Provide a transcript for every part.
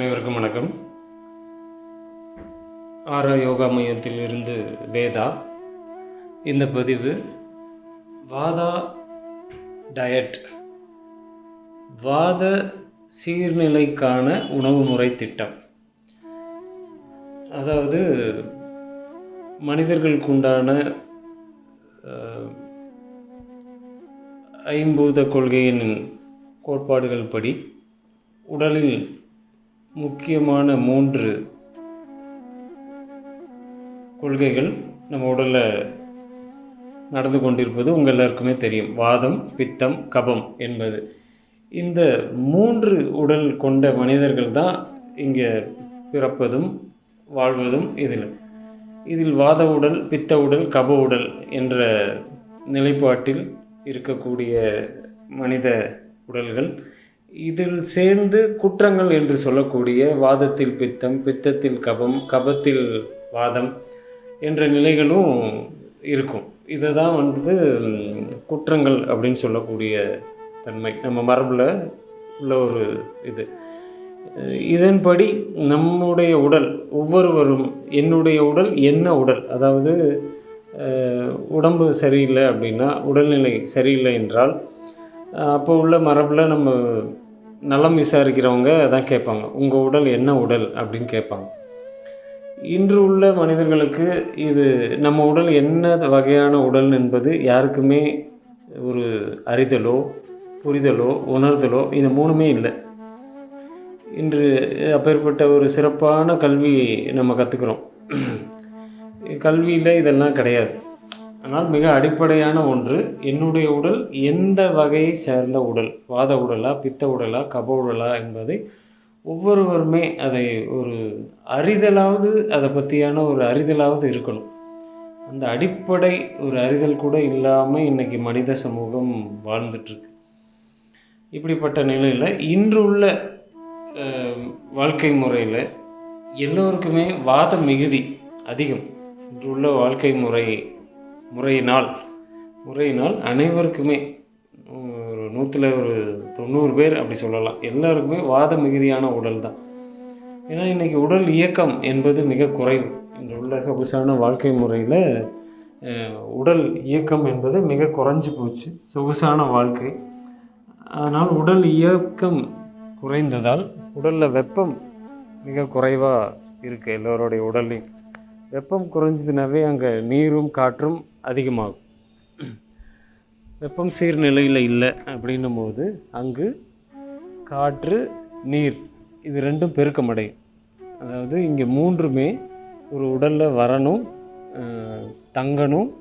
அனைவருக்கும் வணக்கம். ஆரா யோகா மையத்திலிருந்து வேதா. இந்த பதிவு வாதா டயட், வாத சீர்நிலைக்கான உணவு முறை திட்டம். அதாவது மனிதர்களுக்குண்டான ஐம்பூத கொள்கையின் கோட்பாடுகள் படி உடலில் முக்கியமான 3 கொள்கைகள் நம்ம உடலில் நடந்து கொண்டிருப்பது உங்கள் எல்லாருக்குமே தெரியும். வாதம், பித்தம், கபம் என்பது. இந்த 3 உடல் கொண்ட மனிதர்கள் தான் இங்கே பிறப்பதும் வாழ்வதும். இதில் வாத உடல், பித்த உடல், கப உடல் என்ற நிலைப்பாட்டில் இருக்கக்கூடிய மனித உடல்கள். இதில் சேர்ந்து குற்றங்கள் என்று சொல்லக்கூடிய வாதத்தில் பித்தம், பித்தத்தில் கபம், கபத்தில் வாதம் என்ற நிலைகளும் இருக்கும். இதை தான் குற்றங்கள் அப்படின்னு சொல்லக்கூடிய தன்மை நம்ம மரபில் உள்ள ஒரு இது. இதன்படி நம்முடைய உடல் ஒவ்வொருவரும் என்னுடைய உடல் என்ன உடல், அதாவது உடம்பு சரியில்லை அப்படின்னா, உடல்நிலை சரியில்லை என்றால் அப்போ உள்ள மரபில் நம்ம நலம் விசாரிக்கிறவங்க தான் கேட்பாங்க, உங்கள் உடல் என்ன உடல் அப்படின்னு கேட்பாங்க. இன்று உள்ள மனிதர்களுக்கு இது நம்ம உடல் என்ன வகையான உடல் என்பது யாருக்குமே ஒரு அறிதலோ புரிதலோ உணர்தலோ இந்த 3மே இல்லை. இன்று அப்பேற்பட்ட ஒரு சிறப்பான கல்வி நம்ம கற்றுக்குறோம். கல்வியில் இதெல்லாம் கிடையாது. ஆனால் மிக அடிப்படையான ஒன்று, என்னுடைய உடல் எந்த வகையை சேர்ந்த உடல், வாத உடலா, பித்த உடலா, கப உடலா என்பதை ஒவ்வொருவருமே அதை ஒரு அறிதலாவது, அதை பற்றியான ஒரு அறிதலாவது இருக்கணும். அந்த அடிப்படை ஒரு அறிதல் கூட இல்லாமல் இன்றைக்கி மனித சமூகம் வாழ்ந்துட்டுருக்கு. இப்படிப்பட்ட நிலையில் இன்று உள்ள வாழ்க்கை முறையில் எல்லோருக்குமே வாத மிகுதி அதிகம். இன்று உள்ள வாழ்க்கை முறையினால் அனைவருக்குமே ஒரு 100ல் ஒரு 90 பேர் அப்படி சொல்லலாம், எல்லாருக்குமே வாத மிகுதியான உடல் தான். ஏன்னா இன்றைக்கி உடல் இயக்கம் என்பது மிக குறைவு. இன்று உள்ள சொகுசான வாழ்க்கை முறையில் உடல் இயக்கம் என்பது மிக குறைஞ்சி போச்சு, சொகுசான வாழ்க்கை. அதனால் உடல் இயக்கம் குறைந்ததால் உடலில் வெப்பம் மிக குறைவாக இருக்குது. எல்லோருடைய உடல்லையும் வெப்பம் குறைஞ்சதுனாவே அங்கே நீரும் காற்றும் அதிகமாகும். வெப்பம் சீர்நிலையில் இல்லை அப்படின்னும் போது அங்கு காற்று, நீர் இது 2ம் பெருக்கமடையும். அதாவது இங்கே 3மே ஒரு உடலில் வரணும், தங்கணும்,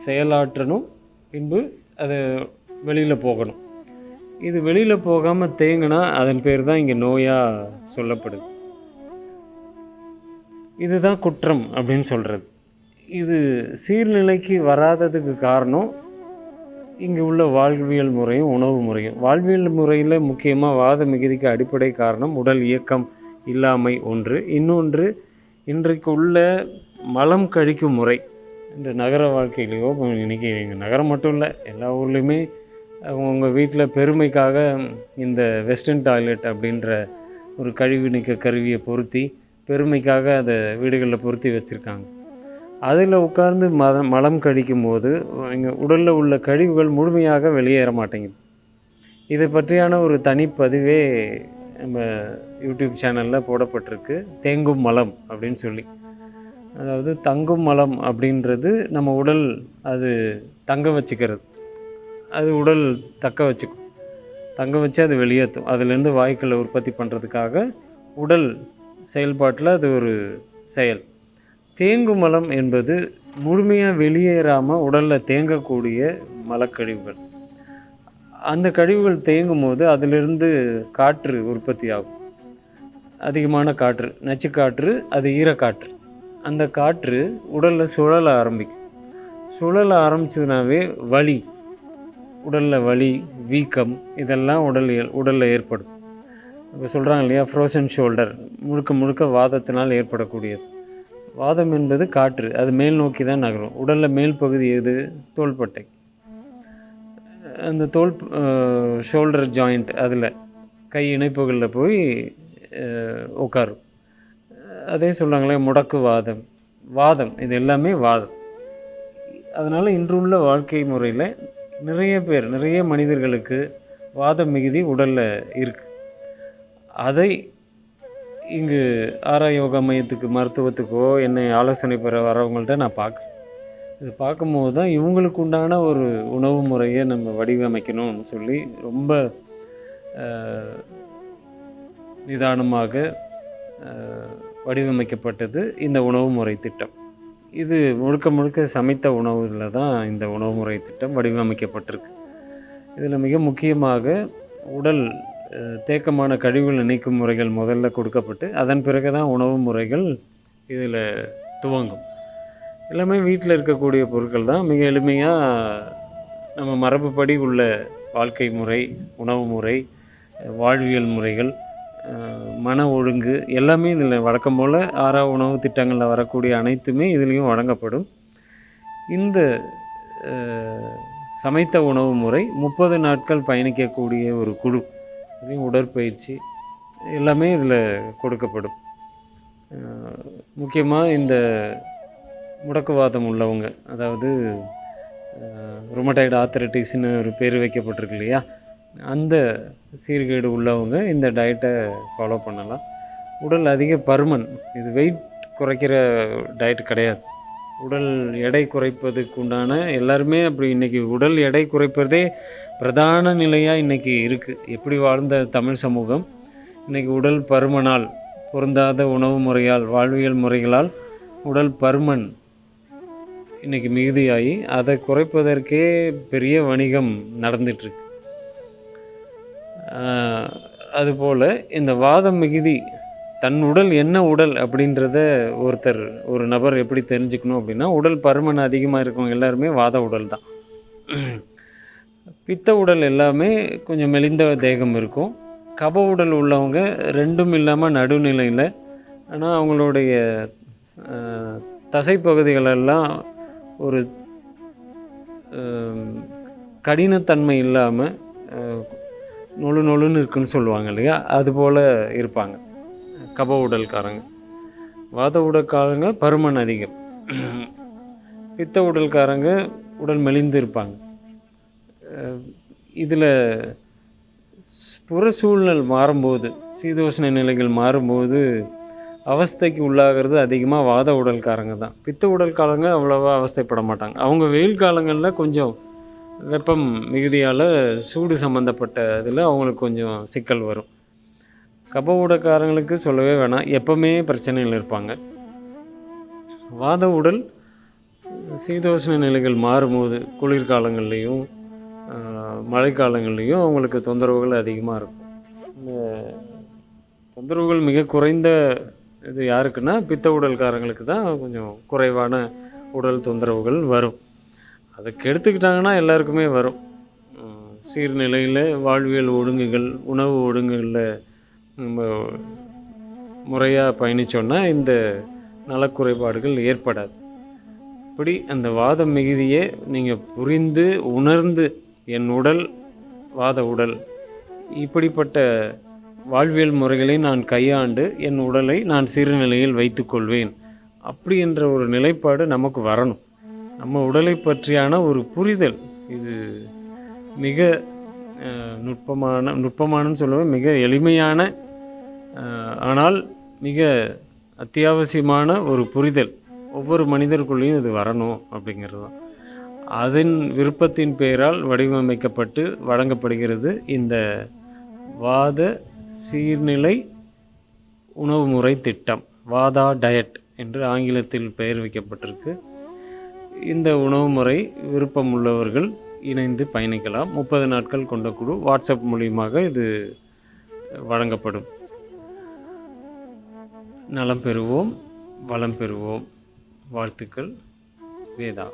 செயலாற்றணும், பின்பு அது வெளியில் போகணும். இது வெளியில் போகாமல் தேங்கினா அதன் பேர் தான் இங்கே நோயாக சொல்லப்படுது. இதுதான் குற்றம் அப்படின்னு சொல்கிறது. இது சீர்நிலைக்கு வராததுக்கு காரணம் இங்கே உள்ள வாழ்வியல் முறையும் உணவு முறையும். வாழ்வியல் முறையில் முக்கியமாக வாத மிகுதிக்கு அடிப்படை காரணம் உடல் இயக்கம் இல்லாமை ஒன்று. இன்னொன்று, இன்றைக்கு உள்ள மலம் கழிக்கும் முறை. இந்த நகர வாழ்க்கையிலையோ, இன்றைக்கி எங்கள் நகரம் மட்டும் இல்லை, எல்லா ஊர்லேயுமே உங்கள் வீட்டில் பெருமைக்காக இந்த வெஸ்டர்ன் டாய்லெட் அப்படின்ற ஒரு கழிவு நீக்க கருவியை பொருத்தி பெருமைக்காக அதை வீடுகளில் பொருத்தி வச்சுருக்காங்க. அதில் உட்கார்ந்து மலம் கழிக்கும் போது இங்கே உடலில் உள்ள கழிவுகள் முழுமையாக வெளியேற மாட்டேங்குது. இதை பற்றியான ஒரு தனிப்பதிவே நம்ம யூடியூப் சேனலில் போடப்பட்டிருக்கு, தேங்கும் மலம் அப்படின்னு சொல்லி. அதாவது தங்கும் மலம் அப்படின்றது நம்ம உடல் அது தங்க வச்சுக்கிறது, அது உடல் தங்க வச்சு அது வெளியேற்றும். அதுலேருந்து வாயுக்களை உற்பத்தி பண்ணுறதுக்காக உடல் செயல்பாட்டில் அது ஒரு செயல். தேங்கும் மலம் என்பது முழுமையாக வெளியேறாமல் உடலில் தேங்கக்கூடிய மலக்கழிவுகள். அந்த கழிவுகள் தேங்கும் போது அதிலிருந்து காற்று உற்பத்தி ஆகும், அதிகமான காற்று, நச்சுக்காற்று, அது ஈரக்காற்று. அந்த காற்று உடலில் சுழல ஆரம்பிக்கும். சுழல ஆரம்பிச்சதுனாவே வலி, உடலில் வலி, வீக்கம் இதெல்லாம் உடலில் ஏற்படும். இப்போ சொல்கிறாங்க இல்லையா, ஃப்ரோசன் ஷோல்டர், முழுக்க வாதத்தினால் ஏற்படக்கூடியது. வாதம் என்பது காற்று, அது மேல் நோக்கி தான் நகரும். உடலில் மேல் பகுதி எது? தோள்பட்டை. அந்த ஷோல்டர் ஜாயிண்ட், அதில் கை இணைப்புகளில் போய் உட்காரும். அதே சொல்கிறாங்களே முடக்குவாதம், வாதம், இது எல்லாமே வாதம். அதனால் இன்றுள்ள வாழ்க்கை முறையில் நிறைய மனிதர்களுக்கு வாத மிகுதி உடலில் இருக்குது. அதை இங்கு ஆரா யோகா மையத்துக்கு மருத்துவத்துக்கோ என்னை ஆலோசனை பெற வரவங்கள்ட்ட நான் பார்க்குறேன். இது பார்க்கும்போது தான் இவங்களுக்கு உண்டான ஒரு உணவு முறையை நம்ம வடிவமைக்கணும்னு சொல்லி ரொம்ப நிதானமாக வடிவமைக்கப்பட்டது இந்த உணவு முறை திட்டம். இது முழுக்க சமைத்த உணவுல தான் இந்த உணவு முறை திட்டம் வடிவமைக்கப்பட்டிருக்கு. இதில் மிக முக்கியமாக உடல் தேக்கமான கழிவுகள் நீக்கும் முறைகள் முதல்ல கொடுக்கப்பட்டு அதன் பிறகு தான் உணவு முறைகள் இதில் துவங்கும். எல்லாமே வீட்டில் இருக்கக்கூடிய பொருட்கள் தான். மிக எளிமையாக நம்ம மரபுப்படி உள்ள வாழ்க்கை முறை, உணவு முறை, வாழ்வியல் முறைகள், மன ஒழுங்கு எல்லாமே இதில் வழக்கம் போல் ஆரா உணவு திட்டங்களில் வரக்கூடிய அனைத்துமே இதுலேயும் வழங்கப்படும். இந்த சமைத்த உணவு முறை 30 நாட்கள் பயணிக்கக்கூடிய ஒரு குழு, அதையும் உடற்பயிற்சி எல்லாமே இதில் கொடுக்கப்படும். முக்கியமாக இந்த முடக்குவாதம் உள்ளவங்க, அதாவது ருமட்டாய்டு ஆர்த்ரைட்டிஸ்னு ஒரு பேர் வைக்கப்பட்டிருக்கு இல்லையா, அந்த சீர்கேடு உள்ளவங்க இந்த டயட்டை ஃபாலோ பண்ணலாம். உடல் அதிக பருமன், இது வெயிட் குறைக்கிற டயட் கிடையாது. உடல் எடை குறைப்பதுக்கு உண்டான எல்லாருமே அப்படி இன்றைக்கி உடல் எடை குறைப்பதே பிரதான நிலையாக இன்றைக்கி இருக்குது. எப்படி வாழ்ந்த தமிழ் சமூகம் இன்றைக்கி உடல் பருமனால், பொருந்தாத உணவு முறையால், வாழ்வியல் முறைகளால் உடல் பருமன் இன்றைக்கி மிகுதியாகி அதை குறைப்பதற்கே பெரிய வணிகம் நடந்துகிட்ருக்கு. அதுபோல் இந்த வாதம் மிகுதி, தன் உடல் என்ன உடல் அப்படின்றத ஒரு நபர் எப்படி தெரிஞ்சுக்கணும் அப்படின்னா, உடல் பருமன் அதிகமாக இருக்கவங்க எல்லாருமே வாத உடல் தான். பித்த உடல் எல்லாமே கொஞ்சம் மெலிந்த தேகம் இருக்கும். கப உடல் உள்ளவங்க ரெண்டும் இல்லாமல் நடுநிலையில், ஆனால் அவங்களுடைய தசைப்பகுதிகளெல்லாம் ஒரு கடினத்தன்மை இல்லாமல் நொழுன்னு இருக்குன்னு சொல்லுவாங்க இல்லையா, அதுபோல் இருப்பாங்க கப உடல்காரங்க. வாத உடல்காரங்க பருமன் அதிகம். பித்த உடல்காரங்க உடல் மெலிந்து இருப்பாங்க. இதில் புற சூழ்நிலை மாறும்போது, சீதோஷ்ண நிலைகள் மாறும்போது அவஸ்தைக்கு உள்ளாகிறது அதிகமாக வாத உடல்காரங்க தான். பித்த உடல்காரங்க அவ்வளோவா அவஸ்தைப்பட மாட்டாங்க. அவங்க வெயில் காலங்களில் கொஞ்சம் வெப்பம் மிகுதியால் சூடு சம்மந்தப்பட்ட இதில் அவங்களுக்கு கொஞ்சம் சிக்கல் வரும். கப உடல்காரங்களுக்கு சொல்லவே வேணாம், எப்பவுமே பிரச்சனைகள் இருப்பாங்க. வாத உடல் சீதோஷ்ண நிலைகள் மாறும்போது, குளிர்காலங்கள்லேயும் மழைக்காலங்கள்லேயும் அவங்களுக்கு தொந்தரவுகள் அதிகமாக இருக்கும். இந்த தொந்தரவுகள் மிக குறைந்த இது யாருக்குன்னா பித்த உடல்காரங்களுக்கு தான் கொஞ்சம் குறைவான உடல் தொந்தரவுகள் வரும். அதை கெடுத்துக்கிட்டாங்கன்னா எல்லாருக்குமே வரும். சீர்நிலையில் வாழ்வியல் ஒழுங்குகள், உணவு ஒழுங்குகளில் நம்ம முறையாக பயணித்தோன்னா இந்த நலக்குறைபாடுகள் ஏற்படாது. இப்படி அந்த வாத மிகுதியை நீங்கள் புரிந்து உணர்ந்து, என் உடல் வாத உடல், இப்படிப்பட்ட வாழ்வியல் முறைகளை நான் கையாண்டு என் உடலை நான் சீர்நிலையில் வைத்துக்கொள்வேன் அப்படி என்ற ஒரு நிலைப்பாடு நமக்கு வரணும். நம்ம உடலை பற்றியான ஒரு புரிதல், இது மிக நுட்பமானன்னு சொல்லுவேன், மிக எளிமையான ஆனால் மிக அத்தியாவசியமான ஒரு புரிதல் ஒவ்வொரு மனிதருக்குள்ளேயும் இது வரணும் அப்படிங்கிறது தான். அதன் விருப்பத்தின் பெயரால் வடிவமைக்கப்பட்டு வழங்கப்படுகிறது இந்த வாத சீர்நிலை உணவு முறை திட்டம். வாதா டயட் என்று ஆங்கிலத்தில் பெயர் வைக்கப்பட்டிருக்கு. இந்த உணவு முறை விருப்பம் உள்ளவர்கள் இணைந்து பயணிக்கலாம். 30 நாட்கள் கொண்ட குழு, வாட்ஸ்அப் மூலியமாக இது வழங்கப்படும். நலம் பெறுவோம், வளம் பெறுவோம். வாழ்த்துக்கள். வேதா.